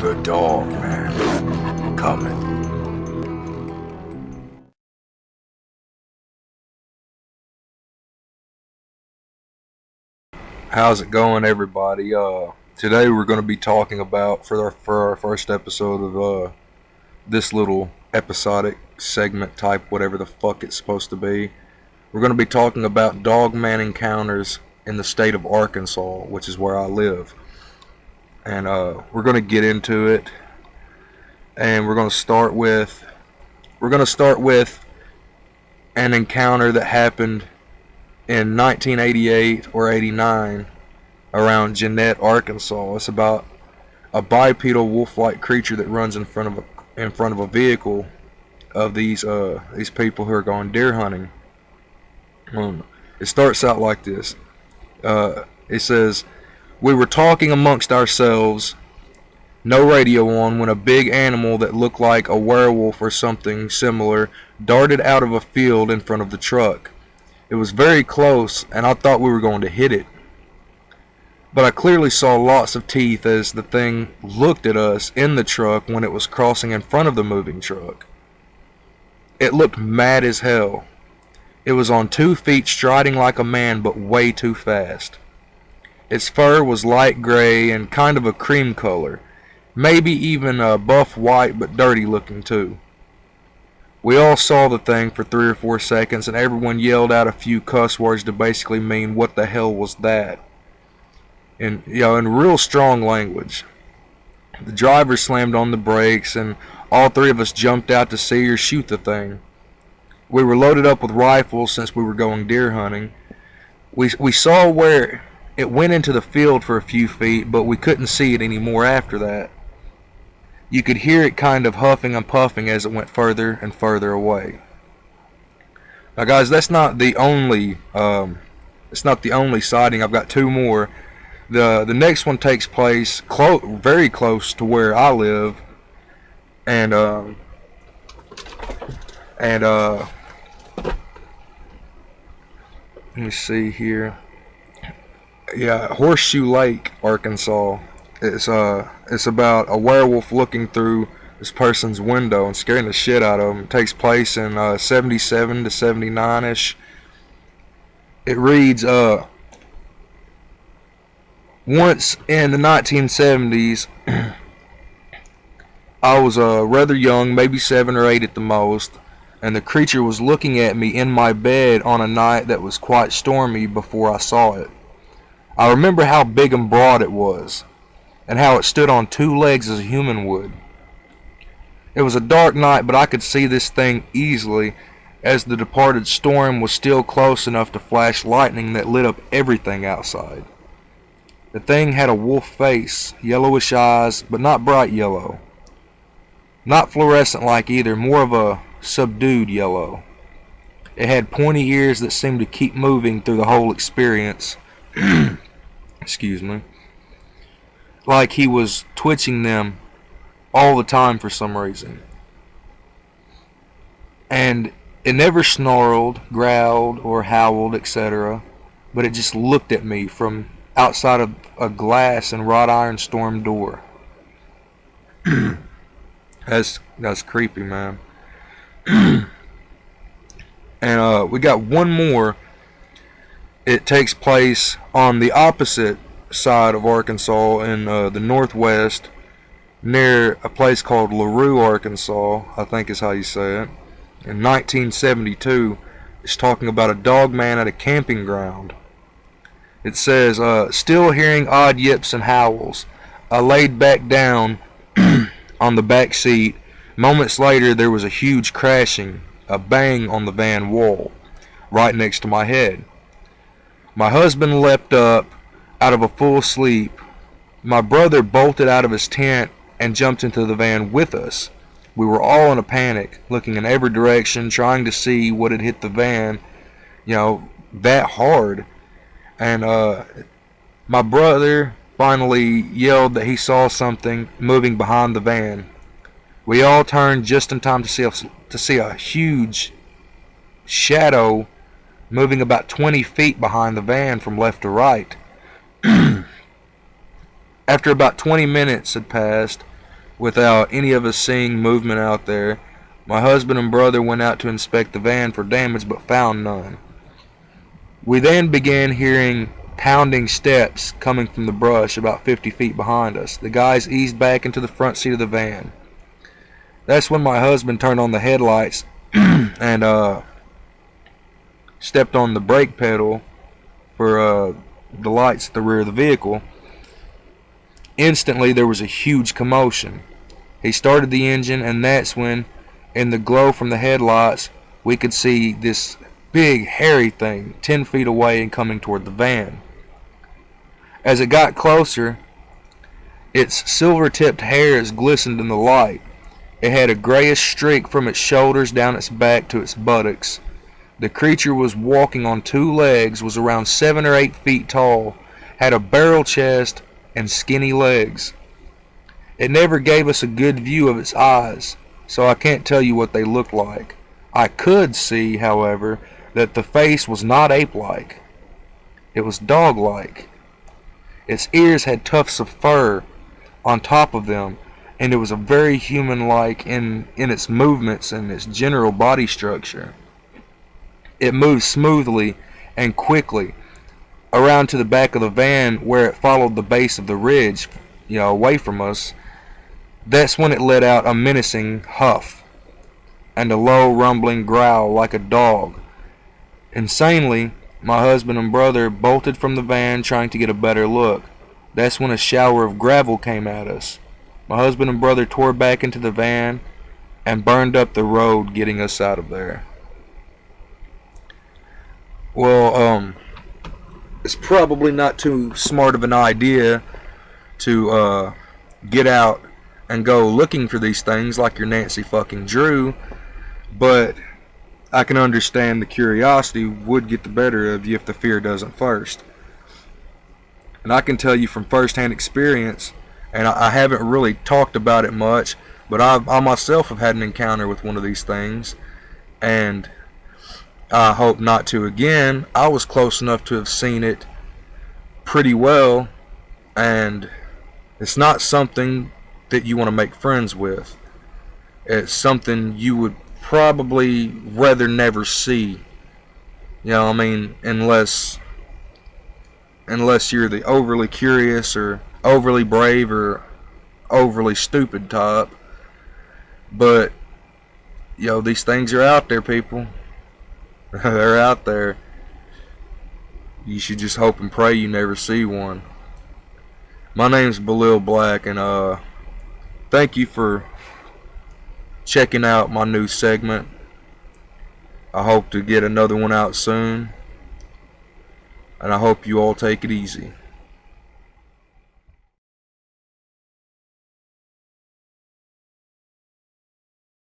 The Dogman Cometh. How's it going, everybody? Today we're going to be talking about for our first episode of this little episodic segment type, whatever the fuck it's supposed to be. We're going to be talking about dogman encounters in the state of Arkansas, which is where I live, and we're going to get into it. And we're going to start with an encounter that happened in 1988 or 89 around Jeanette, Arkansas. It's about a bipedal wolf-like creature that runs in front of a vehicle of these people who are going deer hunting. It starts out like this. It says, "We were talking amongst ourselves, no radio on, when a big animal that looked like a werewolf or something similar darted out of a field in front of the truck. It was very close, and I thought we were going to hit it. But I clearly saw lots of teeth as the thing looked at us in the truck when it was crossing in front of the moving truck. It looked mad as hell. It was on 2 feet, striding like a man, but way too fast. Its fur was light gray and kind of a cream color. Maybe even a buff white, but dirty looking too. We all saw the thing for 3 or 4 seconds, and everyone yelled out a few cuss words to basically mean, what the hell was that? In real strong language. The driver slammed on the brakes, and all 3 of us jumped out to see or shoot the thing. We were loaded up with rifles since we were going deer hunting. We saw where it went into the field for a few feet, but we couldn't see it anymore after that. You could hear it kind of huffing and puffing as it went further and further away." Now, guys, that's not the only sighting. I've got 2 more. The next one takes place very close to where I live, and let me see here. Yeah, Horseshoe Lake, Arkansas. It's about a werewolf looking through this person's window and scaring the shit out of them. It takes place in 77 to 79-ish. It reads, "Once in the 1970s, I was rather young, maybe 7 or 8 at the most, and the creature was looking at me in my bed on a night that was quite stormy before I saw it. I remember how big and broad it was, and how it stood on 2 legs as a human would. It was a dark night, but I could see this thing easily, as the departed storm was still close enough to flash lightning that lit up everything outside. The thing had a wolf face, yellowish eyes, but not bright yellow. Not fluorescent like either, more of a subdued yellow. It had pointy ears that seemed to keep moving through the whole experience." Excuse me. "Like he was twitching them all the time for some reason. And it never snarled, growled, or howled, etc., but it just looked at me from outside of a glass and wrought iron storm door." That's creepy, man. And we got one more. It takes place on the opposite side of Arkansas in the northwest, near a place called LaRue, Arkansas, I think is how you say it. In 1972, it's talking about a dog man at a camping ground. It says, "Still hearing odd yips and howls. I laid back down on the back seat. Moments later, there was a huge crashing, a bang on the van wall, right next to my head. My husband leapt up out of a full sleep. My brother bolted out of his tent and jumped into the van with us. We were all in a panic, looking in every direction, trying to see what had hit the van, that hard. And my brother finally yelled that he saw something moving behind the van. We all turned just in time to see a huge shadow moving about 20 feet behind the van from left to right. After about 20 minutes had passed, without any of us seeing movement out there. My husband and brother went out to inspect the van for damage but found none. We then began hearing pounding steps coming from the brush about 50 feet behind us. The guys eased back into the front seat of the van. That's when my husband turned on the headlights and stepped on the brake pedal for the lights at the rear of the vehicle. Instantly there was a huge commotion. He started the engine, and that's when, in the glow from the headlights, we could see this big hairy thing 10 feet away and coming toward the van. As it got closer, its silver-tipped hairs glistened in the light. It had a grayish streak from its shoulders down its back to its buttocks. The creature was walking on two legs, was around 7 or 8 feet tall, had a barrel chest and skinny legs. It never gave us a good view of its eyes, so I can't tell you what they looked like. I could see, however, that the face was not ape-like. It was dog-like. Its ears had tufts of fur on top of them, and it was a very human-like in its movements and its general body structure. It moved smoothly and quickly around to the back of the van where it followed the base of the ridge, away from us. That's when it let out a menacing huff and a low rumbling growl like a dog. Insanely, my husband and brother bolted from the van trying to get a better look. That's when a shower of gravel came at us. My husband and brother tore back into the van and burned up the road getting us out of there. Well, it's probably not too smart of an idea to get out and go looking for these things like you're Nancy fucking Drew, but I can understand the curiosity would get the better of you if the fear doesn't first. And I can tell you from first-hand experience, and I haven't really talked about it much, but I myself have had an encounter with one of these things, and I hope not to again. I was close enough to have seen it pretty well, and it's not something that you want to make friends with. It's something you would probably rather never see. Unless you're the overly curious or overly brave or overly stupid type. But these things are out there, people. They're out there. You should just hope and pray you never see one. My name's Belil Black, and thank you for checking out my new segment. I hope to get another one out soon, and I hope you all take it easy.